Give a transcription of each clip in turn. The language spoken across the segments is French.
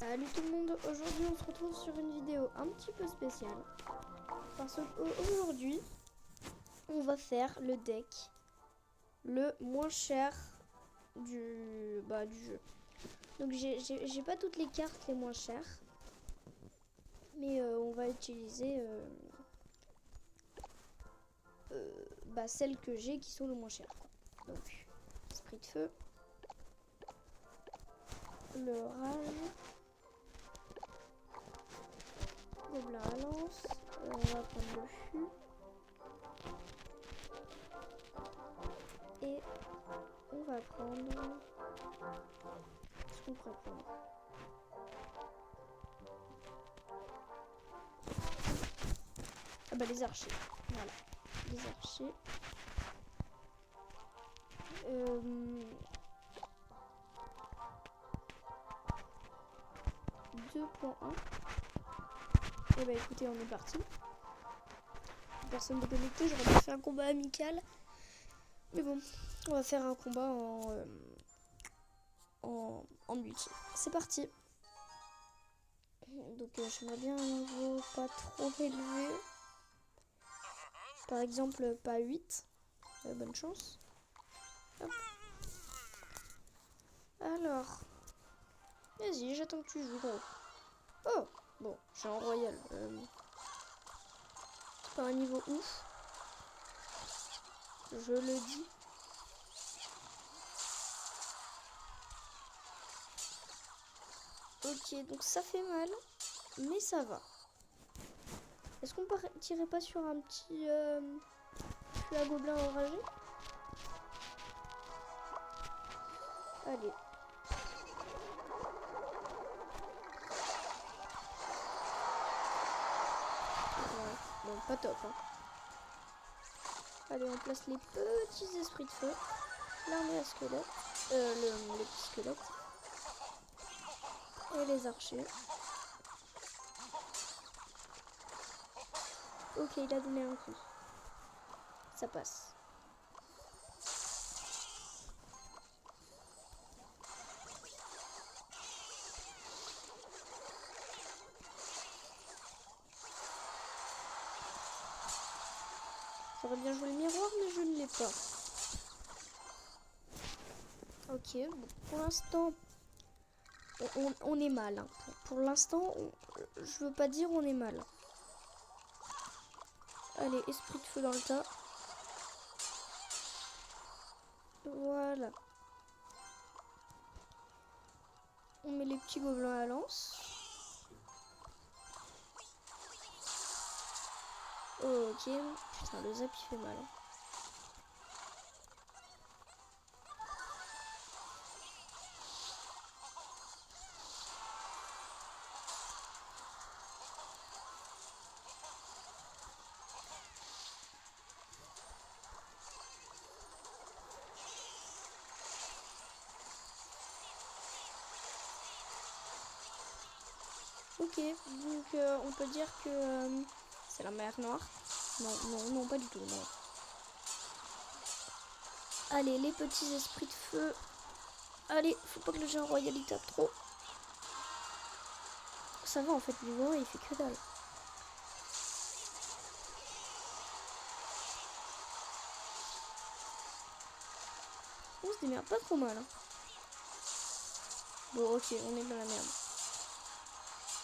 Salut tout le monde, aujourd'hui on se retrouve sur une vidéo un petit peu spéciale parce qu'aujourd'hui on va faire le deck le moins cher du jeu. Donc j'ai pas toutes les cartes les moins chères, mais on va utiliser celles que j'ai qui sont le moins chères. Donc esprit de feu, le rage, gobelin à lance, on va prendre le fût et on va prendre ce qu'on pourrait prendre. Ah bah les archers, voilà, les archers. 2.1. Et bah écoutez, on est parti. Personne n'est connecté, j'aurais bien fait un combat amical. Mais bon, on va faire un combat en multi. C'est parti. Donc j'aimerais bien un niveau pas trop élevé. Par exemple, pas 8. Bonne chance. Hop. Alors, vas-y, j'attends que tu joues, gros. Oh, bon, j'ai un royal. C'est pas un niveau ouf. Je le dis. Ok, donc ça fait mal, mais ça va. Est-ce qu'on partirait pas sur un petit fût à gobelin enragé? Allez. Ouais, bon, pas top, hein. Allez, on place les petits esprits de feu. L'armée à squelette. Les petits squelettes. Et les archers. Ok, il a donné un coup. Ça passe. J'aurais bien joué le miroir, mais je ne l'ai pas. Ok, bon, pour l'instant, on est mal. Hein. Pour l'instant, je veux pas dire on est mal. Allez, esprit de feu dans le tas. Voilà. On met les petits gobelins à lance. Ok. Putain, le zap il fait mal. Hein. Ok, donc on peut dire que c'est la mer Noire. Non, pas du tout, non. Allez, les petits esprits de feu. Allez, faut pas que le géant royal il tape trop. Ça va en fait, le géant il fait que dalle. On se démerde pas trop mal. Hein. Bon, ok, on est dans la merde.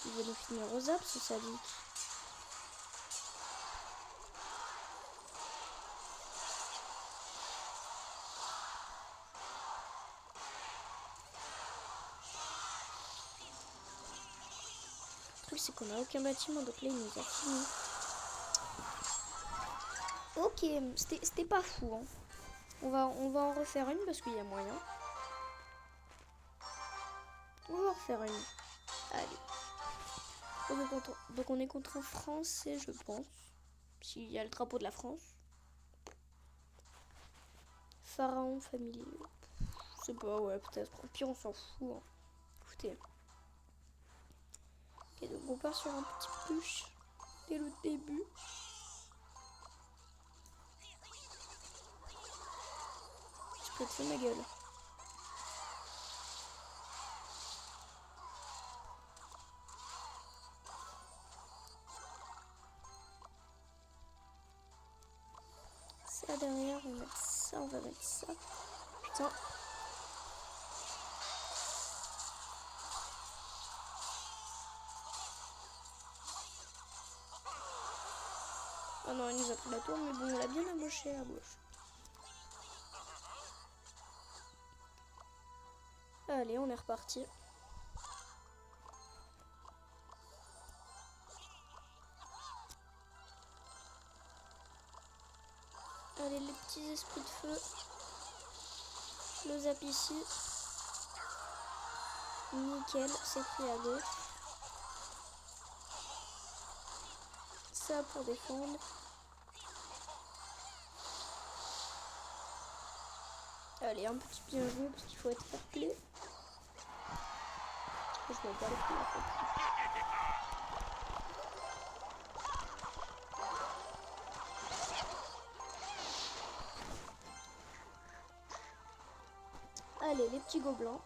Il va nous finir aux zap, ce sadique. Le truc, c'est qu'on a aucun bâtiment, donc là, il nous a fini. Ok, c'était pas fou. Hein. On va en refaire une parce qu'il y a moyen. On va en refaire une. Allez. Donc on est contre un Français, je pense. S'il y a le drapeau de la France. Pharaon familier. Je sais pas, ouais, peut-être. Au pire, on s'en fout. Hein. Écoutez. Ok, donc on part sur un petit push dès le début. Je peux te faire ma gueule. ça derrière. On va mettre ça, on va mettre ça. Putain. Ah non, il nous a pris la tour, mais bon, on l'a bien amoché à gauche. Allez, on est reparti. Allez, les petits esprits de feu. Le zap ici. Nickel, c'est pris à gauche. Ça pour défendre. Allez, un petit bien joué parce qu'il faut être fair play. Je m'en bats les couilles en fait. Allez, les petits gobelins.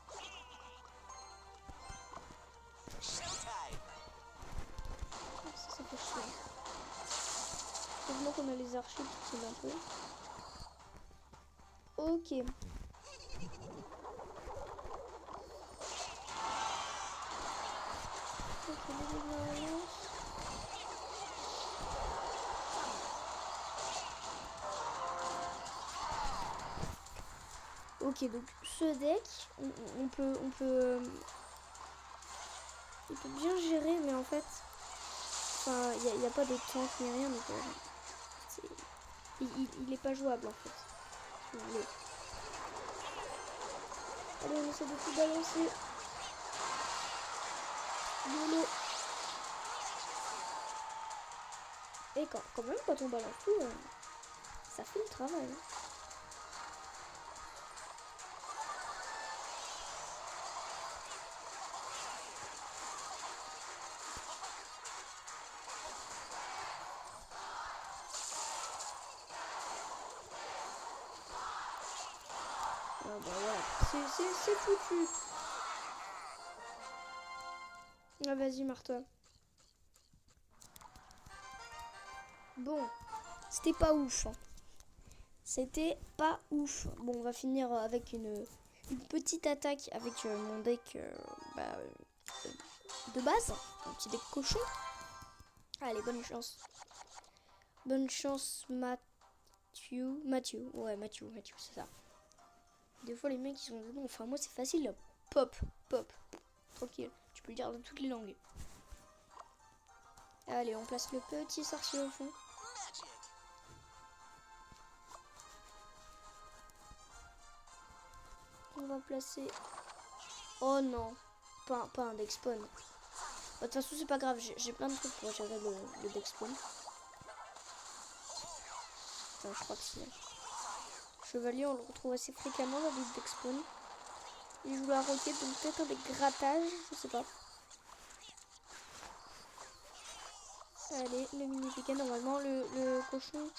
Ça fait chier. Heureusement qu'on a les archers qui tiennent un peu. Ok. Ok, donc ce deck, on peut bien gérer, mais en fait, enfin, il n'y a pas de tank ni rien, donc il est pas jouable en fait. Allez, on essaie de tout balancer. YOLO. Et quand même, quand on balance tout, ça fait le travail. Ah bah ouais, c'est foutu. Ah vas-y, marre-toi. Bon, c'était pas ouf. Hein. C'était pas ouf. Bon, on va finir avec une petite attaque avec mon deck de base. Un petit deck cochon. Allez, bonne chance. Bonne chance, Mathieu. Ouais, Mathieu, c'est ça. Des fois, les mecs, ils sont dedans. Enfin, moi, c'est facile. Là. Pop. Tranquille. Tu peux le dire dans toutes les langues. Allez, on place le petit sorcier au fond. On va placer... Oh non. Pas un deck spawn. De toute façon, c'est pas grave. J'ai plein de trucs pour gérer le deck spawn. Enfin, je crois que c'est... Chevalier, on le retrouve assez fréquemment dans les deck spawn. Il joue la roquette, donc peut-être avec grattage. Je sais pas. Allez, le mini piquet, normalement, le cochon,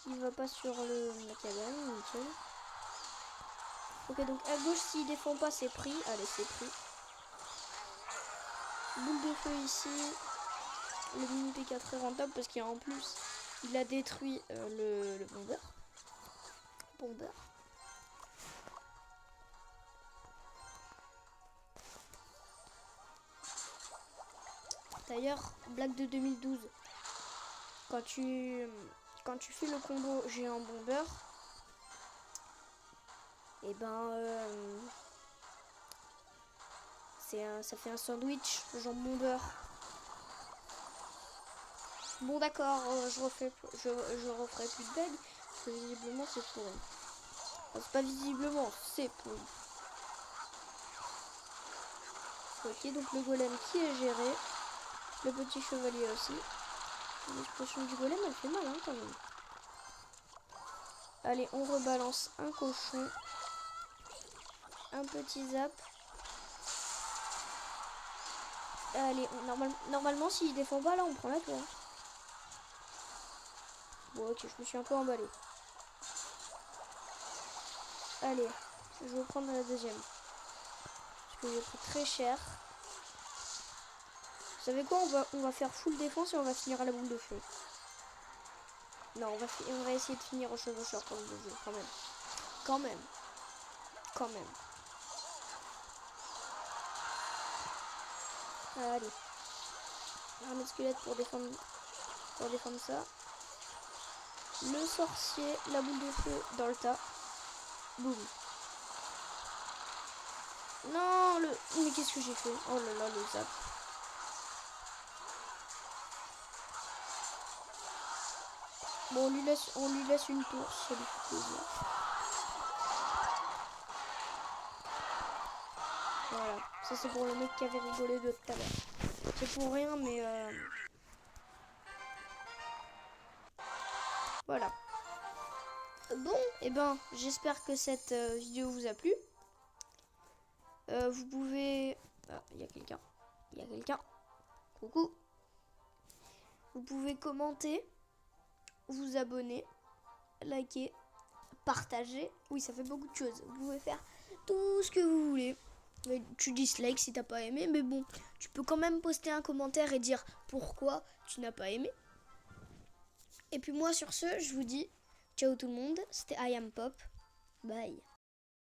il va pas sur la cabane, nickel. Ok, donc à gauche, s'il défend pas, c'est pris. Allez, c'est pris. Boule de feu ici. Le mini PK très rentable parce qu'en plus, il a détruit le bombeur. D'ailleurs, blague de 2012. Quand tu fais le combo géant bomber, et ben ça fait un sandwich jambon beurre. Bon d'accord, je referai plus de blagues parce que visiblement c'est pourri. Enfin, c'est pas visiblement, c'est pourri. Ok, donc le golem qui est géré, le petit chevalier aussi. L'explosion du golem elle fait mal hein, quand même. Allez, on rebalance un cochon, un petit zap. Allez, normalement s'il défend pas là on prend la tour. Bon ok, je me suis un peu emballé. Allez, je vais prendre la deuxième. Parce que j'ai pris très cher. Vous savez quoi, on va faire full défense et on va finir à la boule de feu. Non, on va essayer de finir au chevaucheur pour le jeu, quand même. Quand même. Quand même. Allez. Armée de squelette pour défendre ça. Le sorcier, la boule de feu dans le tas. Boum. Non, mais qu'est-ce que j'ai fait? Oh là là, le zap. Bon, on lui laisse une tour, ça lui fait plaisir. Voilà, ça c'est pour le mec qui avait rigolé de tout à l'heure. C'est pour rien, mais voilà. Bon, et ben, j'espère que cette vidéo vous a plu. Vous pouvez... Ah, il y a quelqu'un. Il y a quelqu'un. Coucou. Vous pouvez commenter, vous abonner, liker, partager. Oui, ça fait beaucoup de choses. Vous pouvez faire tout ce que vous voulez. Tu dislikes si t'as pas aimé, mais bon, tu peux quand même poster un commentaire et dire pourquoi tu n'as pas aimé. Et puis moi sur ce, je vous dis ciao tout le monde, c'était I Am Pop, bye.